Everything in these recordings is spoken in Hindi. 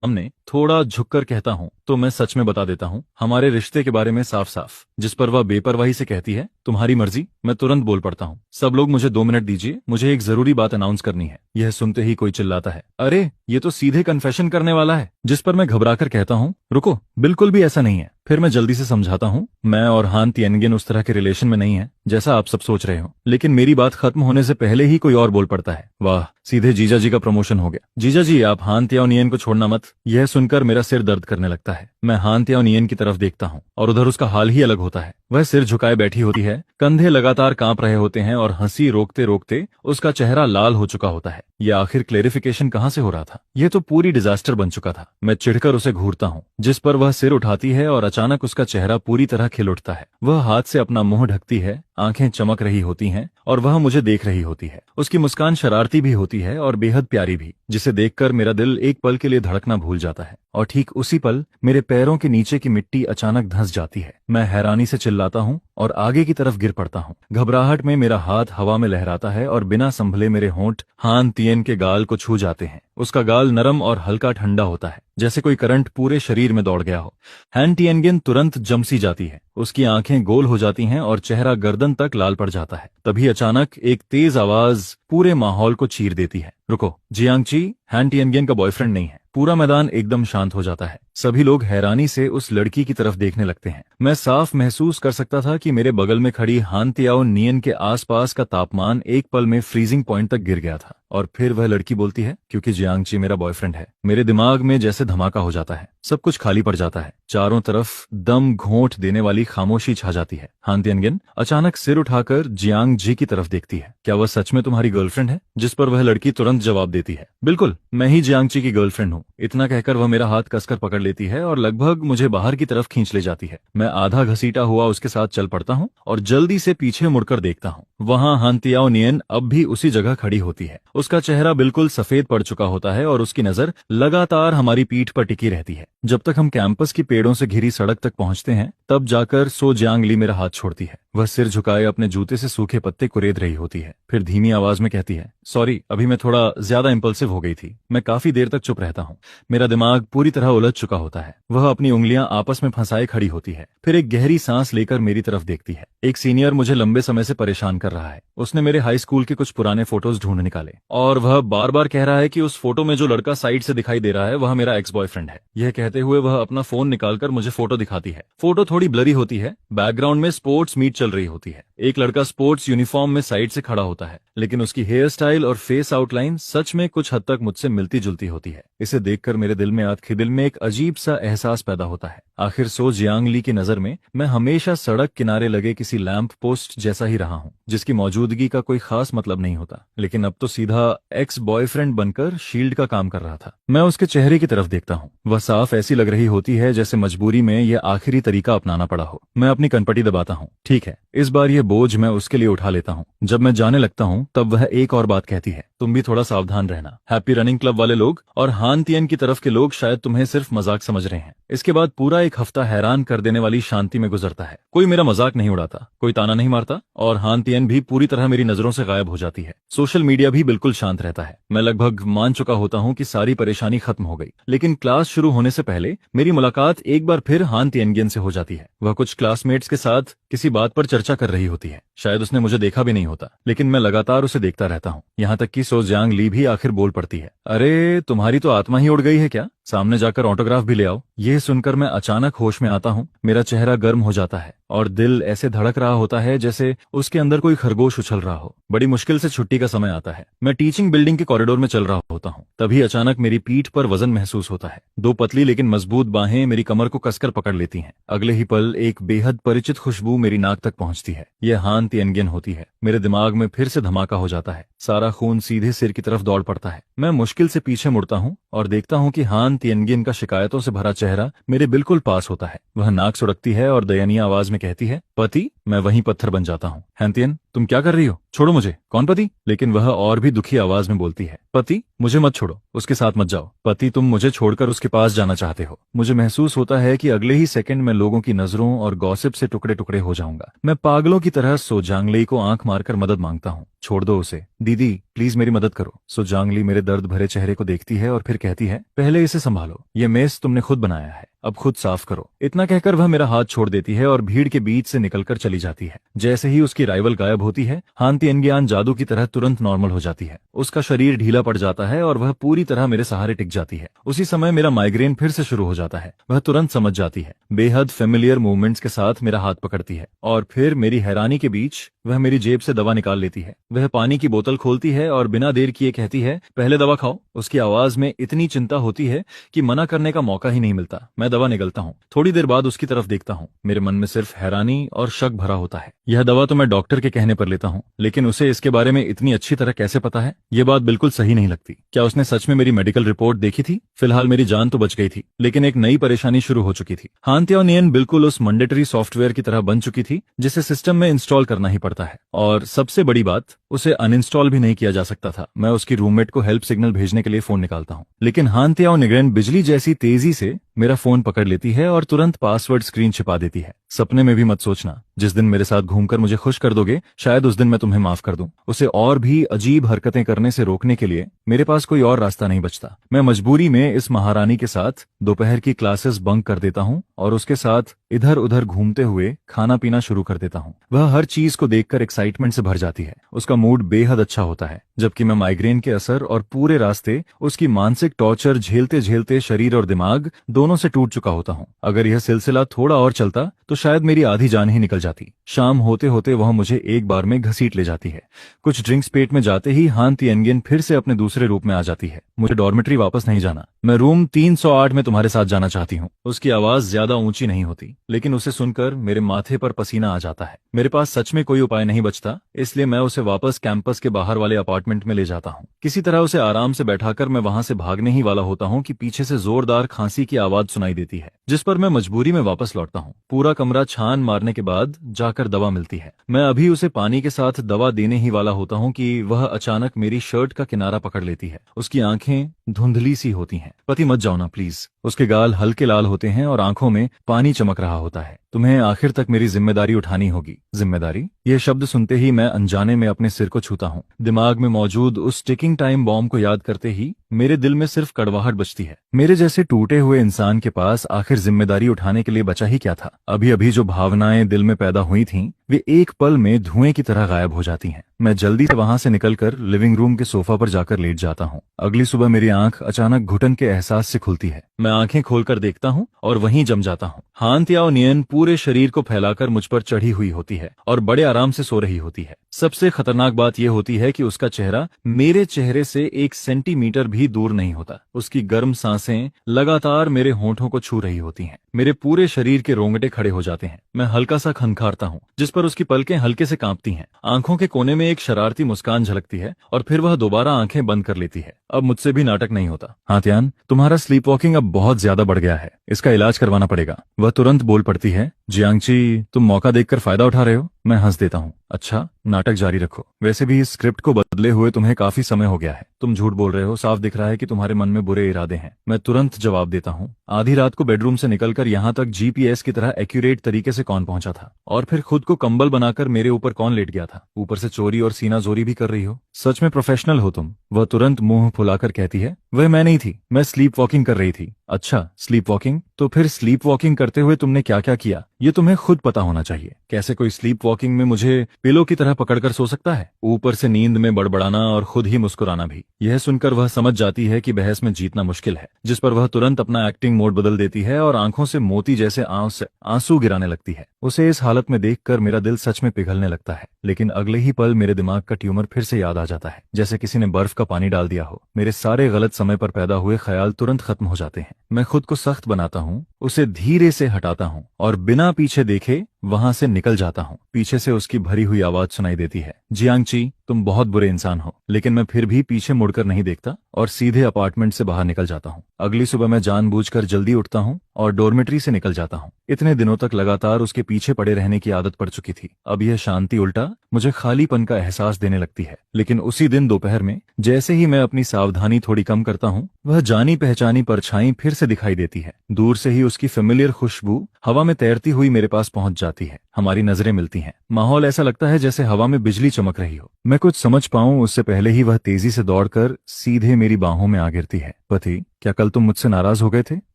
सामने थोड़ा झुककर कहता हूँ तो मैं सच में बता देता हूँ हमारे रिश्ते के बारे में साफ साफ। जिस पर वह बेपरवाही से कहती है तुम्हारी मर्जी। मैं तुरंत बोल पड़ता हूँ सब लोग मुझे 2 मिनट दीजिए, मुझे एक जरूरी बात अनाउंस करनी है। यह सुनते ही कोई चिल्लाता है अरे ये तो सीधे कन्फेशन करने वाला है। जिस पर मैं घबराकर कहता हूँ रुको, बिल्कुल भी ऐसा नहीं है। फिर मैं जल्दी से समझाता हूँ मैं और हान तिएनगिन उस तरह के रिलेशन में नहीं है जैसा आप सब सोच रहे हो। लेकिन मेरी बात खत्म होने से पहले ही कोई और बोल पड़ता है वाह, सीधे जीजा जी का प्रमोशन हो गया। जीजा जी आप हान तियाओनियन को छोड़ना मत। यह सुनकर मेरा सिर दर्द करने लगता है। मैं हान तियाओनियन की तरफ देखता हूँ और उधर उसका हाल ही अलग होता है। वह सिर झुकाए बैठी होती है, कंधे लगातार कांप रहे होते हैं और हंसी रोकते रोकते उसका चेहरा लाल हो चुका होता है। यह आखिर क्लेरिफिकेशन कहाँ से हो रहा था? यह तो पूरी डिजास्टर बन चुका था। मैं चिढ़कर उसे घूरता हूँ जिस पर वह सिर उठाती है और अचानक उसका चेहरा पूरी तरह खिल उठता है। वह हाथ से अपना मुंह ढकती है, आंखें चमक रही होती हैं और वह मुझे देख रही होती है। उसकी मुस्कान शरारती भी होती है और बेहद प्यारी भी, जिसे देखकर मेरा दिल एक पल के लिए धड़कना भूल जाता है। और ठीक उसी पल मेरे पैरों के नीचे की मिट्टी अचानक धंस जाती है। मैं हैरानी से चिल्लाता हूँ और आगे की तरफ गिर पड़ता हूँ। घबराहट में मेरा हाथ हवा में लहराता है और बिना संभले मेरे होंठ हान तिएन के गाल को छू जाते हैं। उसका गाल नरम और हल्का ठंडा होता है, जैसे कोई करंट पूरे शरीर में दौड़ गया हो। हान तिएनगिन तुरंत जमसी जाती है, उसकी आंखें गोल हो जाती हैं और चेहरा गर्दन तक लाल पड़ जाता है। तभी अचानक एक तेज आवाज पूरे माहौल को चीर देती है रुको, जियांगची हान तिएनगिन का बॉयफ्रेंड नहीं है। पूरा मैदान एकदम शांत हो जाता है। सभी लोग हैरानी से उस लड़की की तरफ देखने लगते हैं। मैं साफ महसूस कर सकता था कि मेरे बगल में खड़ी हान तियाओनियन के आसपास का तापमान एक पल में फ्रीजिंग पॉइंट तक गिर गया था। और फिर वह लड़की बोलती है क्योंकि जियांगची मेरा बॉयफ्रेंड है। मेरे दिमाग में जैसे धमाका हो जाता है, सब कुछ खाली पड़ जाता है। चारों तरफ दम घोंट देने वाली खामोशी छा जाती है। हान तिएनगिन अचानक सिर उठाकर जियांगजी की तरफ देखती है। क्या वह सच में तुम्हारी गर्लफ्रेंड है? जिस पर वह लड़की तुरंत जवाब देती है बिल्कुल, मैं ही जियांगची की गर्लफ्रेंड हूँ। इतना कहकर वह मेरा हाथ कसकर पकड़ लेती है और लगभग मुझे बाहर की तरफ खींच ले जाती है। मैं आधा घसीटा हुआ उसके साथ चल पड़ता हूँ और जल्दी से पीछे मुड़कर देखता हूँ। वहाँ हान तियाओनियन अब भी उसी जगह खड़ी होती है। उसका चेहरा बिल्कुल सफेद पड़ चुका होता है और उसकी नजर लगातार हमारी पीठ पर टिकी रहती है। जब तक हम कैंपस की पेड़ों से घिरी सड़क तक पहुंचते हैं तब जाकर सो जियांगली मेरा हाथ छोड़ती है। वह सिर झुकाए अपने जूते से सूखे पत्ते कुरेद रही होती है। फिर धीमी आवाज में कहती है सॉरी, अभी मैं थोड़ा ज्यादा इंपल्सिव हो गई थी। मैं काफी देर तक चुप रहता हूँ। मेरा दिमाग पूरी तरह उलझ चुका होता है। वह अपनी उंगलियां आपस में फंसाए खड़ी होती है, फिर एक गहरी सांस लेकर मेरी तरफ देखती है। एक सीनियर मुझे लंबे समय से परेशान कर रहा है। उसने मेरे हाई स्कूल के कुछ पुराने फोटोज ढूंढ निकाले और वह बार बार कह रहा है कि उस फोटो में जो लड़का साइड से दिखाई दे रहा है वह मेरा एक्स बॉयफ्रेंड है। यह कहते हुए वह अपना फोन निकालकर मुझे फोटो दिखाती है। फोटो थोड़ी ब्लरी होती है। बैकग्राउंड में स्पोर्ट्स मीट चल रही होती है। एक लड़का स्पोर्ट्स यूनिफॉर्म में साइड से खड़ा होता है, लेकिन उसकी हेयर स्टाइल और फेस आउटलाइन सच में कुछ हद तक मुझसे मिलती जुलती होती है। इसे देखकर मेरे दिल में एक अजीब सा एहसास पैदा होता है। आखिर सो जियांगली की नजर में मैं हमेशा सड़क किनारे लगे किसी लैंप पोस्ट जैसा ही रहा हूँ, जिसकी मौजूदगी का कोई खास मतलब नहीं होता। लेकिन अब तो सीधा एक्स बॉयफ्रेंड बनकर शील्ड का काम कर रहा था। मैं उसके चेहरे की तरफ देखता हूँ। वह साफ ऐसी लग रही होती है जैसे मजबूरी में यह आखिरी तरीका अपनाना पड़ा हो। मैं अपनी कनपटी दबाता हूँ। ठीक है, इस बार यह बोझ मैं उसके लिए उठा लेता हूँ। जब मैं जाने लगता हूँ तब वह एक और बात कहती है तुम भी थोड़ा सावधान रहना। हैप्पी रनिंग क्लब वाले लोग और हान तिएन की तरफ के लोग शायद तुम्हें सिर्फ मजाक समझ रहे हैं। इसके बाद पूरा एक हफ्ता हैरान कर देने वाली शांति में गुजरता है। कोई मेरा मजाक नहीं उड़ाता, कोई ताना नहीं मारता और हान तिएन भी पूरी तरह मेरी नजरों से गायब हो जाती है। सोशल मीडिया भी बिल्कुल शांत रहता है। मैं लगभग मान चुका होता हूँ कि सारी परेशानी खत्म हो गई। लेकिन क्लास शुरू होने से पहले मेरी मुलाकात एक बार फिर हान तिएनगिन से हो जाती है। वह कुछ क्लासमेट्स के साथ किसी बात पर चर्चा कर रही होती है। शायद उसने मुझे देखा भी नहीं होता, लेकिन मैं लगातार उसे देखता रहता हूँ। यहाँ तक कि सो जियांगली भी आखिर बोल पड़ती है अरे तुम्हारी तो आत्मा ही उड़ गई है क्या? सामने जाकर ऑटोग्राफ भी ले आओ। यह सुनकर मैं अचानक होश में आता हूँ। मेरा चेहरा गर्म हो जाता है और दिल ऐसे धड़क रहा होता है जैसे उसके अंदर कोई खरगोश उछल रहा हो। बड़ी मुश्किल से छुट्टी का समय आता है। मैं टीचिंग बिल्डिंग के कॉरिडोर में चल रहा होता हूँ। तभी अचानक मेरी पीठ पर वजन महसूस होता है। दो पतली लेकिन मजबूत बाहें मेरी कमर को कसकर पकड़ लेती हैं। अगले ही पल एक बेहद परिचित खुशबू मेरी नाक तक पहुंचती है। यह हान तिएनगिन होती है। मेरे दिमाग में फिर से धमाका हो जाता है। सारा खून सीधे सिर की तरफ दौड़ पड़ता है। मैं मुश्किल से पीछे मुड़ता हूँ और देखता हूँ कि हान तिएनगिन का शिकायतों से भरा चेहरा मेरे बिल्कुल पास होता है। वह नाक सुड़कती है और दयनीय आवाज में कहती है पति। मैं वहीं पत्थर बन जाता हूँ। हान तिएन तुम क्या कर रही हो? छोड़ो मुझे। कौन पति? लेकिन वह और भी दुखी आवाज में बोलती है, पति? मुझे मत छोड़ो, उसके साथ मत जाओ। पति, तुम मुझे छोड़कर उसके पास जाना चाहते हो? मुझे महसूस होता है कि अगले ही सेकंड में लोगों की नजरों और गॉसिप से टुकड़े टुकड़े हो जाऊंगा। मैं पागलों की तरह सोजांगली को आंख मारकर मदद मांगता हूँ। छोड़ दो उसे। दीदी प्लीज मेरी मदद करो। सोजांगली मेरे दर्द भरे चेहरे को देखती है और फिर कहती है, पहले इसे संभालो। ये मेस तुमने खुद बनाया है, अब खुद साफ करो। इतना कहकर वह मेरा हाथ छोड़ देती है और भीड़ के बीच से निकलकर चली जाती है। जैसे ही उसकी राइवल गायब होती है, हान तिएनगियान जादू की तरह तुरंत नॉर्मल हो जाती है। उसका शरीर ढीला पड़ जाता है और वह पूरी तरह मेरे सहारे टिक जाती है। उसी समय मेरा माइग्रेन फिर से शुरू हो जाता है। वह तुरंत समझ जाती है, बेहद फेमिलियर मूवमेंट्स के साथ मेरा हाथ पकड़ती है और फिर मेरी हैरानी के बीच वह मेरी जेब से दवा निकाल लेती है। वह पानी की बोतल खोलती है और बिना देर किए कहती है, पहले दवा खाओ। उसकी आवाज में इतनी चिंता होती है कि मना करने का मौका ही नहीं मिलता। मैं दवा निगलता हूँ। थोड़ी देर बाद उसकी तरफ देखता हूँ। मेरे मन में सिर्फ हैरानी और शक भरा होता है। यह दवा तो मैं डॉक्टर के कहने पर लेता हूँ, लेकिन उसे इसके बारे में इतनी अच्छी तरह कैसे पता है? ये बात बिल्कुल सही नहीं लगती। क्या उसने सच में मेरी मेडिकल रिपोर्ट देखी थी? फिलहाल मेरी जान तो बच गई थी, लेकिन एक नई परेशानी शुरू हो चुकी थी। हान तिएनियन बिल्कुल उस मैंडेटरी सॉफ्टवेयर की तरह बन चुकी थी जिसे सिस्टम में इंस्टॉल करना ही पड़ता है, और सबसे बड़ी बात, उसे अनइंस्टॉल भी नहीं किया जा सकता था। मैं उसकी रूममेट को हेल्प सिग्नल भेजने के लिए फोन निकालता हूँ, लेकिन हान तिएनियन बिजली जैसी तेजी से मेरा फोन पकड़ लेती है और तुरंत पासवर्ड स्क्रीन छिपा देती है। सपने में भी मत सोचना, जिस दिन मेरे साथ घूमकर मुझे खुश कर दोगे, शायद उस दिन मैं तुम्हें माफ कर दूं। उसे और भी अजीब हरकतें करने से रोकने के लिए मेरे पास कोई और रास्ता नहीं बचता। मैं मजबूरी में इस महारानी के साथ दोपहर की क्लासेस बंक कर देता हूँ और उसके साथ इधर उधर घूमते हुए खाना पीना शुरू कर देता हूँ। वह हर चीज को देखकर एक्साइटमेंट से भर जाती है। उसका मूड बेहद अच्छा होता है, जबकि मैं माइग्रेन के असर और पूरे रास्ते उसकी मानसिक टॉर्चर झेलते झेलते शरीर और दिमाग दोनों से टूट चुका होता हूँ। अगर यह सिलसिला थोड़ा और चलता तो शायद मेरी आधी जान ही निकल जाती। शाम होते होते वह मुझे एक बार में घसीट ले जाती है। कुछ ड्रिंक्स पेट में जाते ही हान तिएनगियन फिर से अपने दूसरे रूप में आ जाती है। मुझे डॉर्मेट्री वापस नहीं जाना, मैं रूम 308 में तुम्हारे साथ जाना चाहती हूँ। उसकी आवाज ज्यादा ऊंची नहीं होती, लेकिन उसे सुनकर मेरे माथे पर पसीना आ जाता है। मेरे पास सच में कोई उपाय नहीं बचता, इसलिए मैं उसे वापस कैंपस के बाहर वाले अपार्टमेंट में ले जाता हूँ। किसी तरह उसे आराम से बैठाकर मैं वहां से भागने ही वाला होता हूँ कि पीछे से जोरदार खांसी की आवाज सुनाई देती है, जिस पर मैं मजबूरी में वापस लौटता हूँ। पूरा कमरा छान मारने के बाद जाकर दवा मिलती है। मैं अभी उसे पानी के साथ दवा देने ही वाला होता हूँ कि वह अचानक मेरी शर्ट का किनारा पकड़ लेती है। उसकी आंखें धुंधली सी होती हैं। पति मत जाओ ना प्लीज। उसके गाल हल्के लाल होते हैं और आंखों में पानी चमक रहा होता है। तुम्हें आखिर तक मेरी जिम्मेदारी उठानी होगी। जिम्मेदारी? यह शब्द सुनते ही मैं अनजाने में अपने सिर को छूता हूँ। दिमाग में मौजूद उस टिकिंग टाइम बॉम्ब को याद करते ही मेरे दिल में सिर्फ कड़वाहट बचती है। मेरे जैसे टूटे हुए इंसान के पास आखिर जिम्मेदारी उठाने के लिए बचा ही क्या था? अभी अभी जो भावनाएं दिल में पैदा हुई थीं, वे एक पल में धुएं की तरह गायब हो जाती हैं। मैं जल्दी से वहां से निकलकर लिविंग रूम के सोफा पर जाकर लेट जाता हूँ। अगली सुबह मेरी आंख अचानक घुटन के एहसास से खुलती है। मैं आंखें खोलकर देखता हूँ और वहीं जम जाता हूँ। हान तिएनियन पूरे शरीर को फैलाकर मुझ पर चढ़ी हुई होती है और बड़े आराम से सो रही होती है। सबसे खतरनाक बात यह होती है कि उसका चेहरा मेरे चेहरे से 1 सेंटीमीटर भी दूर नहीं होता। उसकी गर्म सांसें लगातार मेरे होंठों को छू रही होती हैं। मेरे पूरे शरीर के रोंगटे खड़े हो जाते हैं। मैं हल्का सा खनखारता हूँ, जिस पर उसकी पलकें हल्के से कांपती हैं। आंखों के कोने में एक शरारती मुस्कान झलकती है और फिर वह दोबारा आंखें बंद कर लेती है। अब मुझसे भी नाटक नहीं होता। हाँ तियान, तुम्हारा स्लीप वॉकिंग अब बहुत ज्यादा बढ़ गया है, इसका इलाज करवाना पड़ेगा। वह तुरंत बोल पड़ती है, जियांगची तुम मौका देखकर फायदा उठा रहे हो। मैं हंस देता हूँ। अच्छा, नाटक जारी रखो। वैसे भी इस स्क्रिप्ट को बदले हुए तुम्हें काफी समय हो गया है। तुम झूठ बोल रहे हो, साफ दिख रहा है कि तुम्हारे मन में बुरे इरादे हैं। मैं तुरंत जवाब देता हूँ। आधी रात को बेडरूम से निकलकर यहाँ तक जीपीएस की तरह एक्यूरेट तरीके से कौन पहुंचा था? और फिर खुद को कंबल बनाकर मेरे ऊपर कौन लेट गया था? ऊपर से चोरी और सीना जोरी भी कर रही हो। सच में प्रोफेशनल हो तुम। वह तुरंत मुंह फुलाकर कहती है, वह मैं नहीं थी, मैं स्लीप वॉकिंग कर रही थी। अच्छा, स्लीप वॉकिंग? तो फिर स्लीप वॉकिंग करते हुए तुमने क्या क्या किया, ये तुम्हें खुद पता होना चाहिए। कैसे कोई स्लीप वॉकिंग में मुझे पिलो की तरह पकड़कर सो सकता है? ऊपर से नींद में बड़बड़ाना और खुद ही मुस्कुराना भी। यह सुनकर वह समझ जाती है कि बहस में जीतना मुश्किल है, जिस पर वह तुरंत अपना एक्टिंग मोड बदल देती है और आंखों से मोती जैसे आंसू गिराने लगती है। उसे इस हालत में देखकर मेरा दिल सच में पिघलने लगता है, लेकिन अगले ही पल मेरे दिमाग का ट्यूमर फिर से याद आ जाता है, जैसे किसी ने बर्फ का पानी डाल दिया हो। मेरे सारे गलत समय पर पैदा हुए ख्याल तुरंत खत्म हो जाते हैं। मैं खुद को सख्त बनाता हूँ, उसे धीरे से हटाता हूँ और बिना पीछे देखे वहां से निकल जाता हूँ। पीछे से उसकी भरी हुई आवाज सुनाई देती है, जियांगची, तुम बहुत बुरे इंसान हो। लेकिन मैं फिर भी पीछे मुड़कर नहीं देखता और सीधे अपार्टमेंट से बाहर निकल जाता हूँ। अगली सुबह मैं जानबूझकर जल्दी उठता हूँ और डॉर्मेट्री से निकल जाता हूँ। इतने दिनों तक लगातार उसके पीछे पड़े रहने की आदत पड़ चुकी थी। अब यह शांति उल्टा मुझे खालीपन का एहसास देने लगती है। लेकिन उसी दिन दोपहर में जैसे ही मैं अपनी सावधानी थोड़ी कम करता हूँ, वह जानी पहचानी परछाई फिर से दिखाई देती है। दूर से ही उसकी फेमिलियर खुशबू हवा में तैरती हुई मेरे पास पहुंच जाती है। हमारी नजरें मिलती हैं। माहौल ऐसा लगता है जैसे हवा में बिजली चमक रही हो। मैं कुछ समझ पाऊं उससे पहले ही वह तेजी से दौड़कर सीधे मेरी बाहों में आ गिरती है। पति, क्या कल तुम मुझसे नाराज हो गए थे,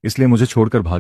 इसलिए मुझे छोड़कर भाग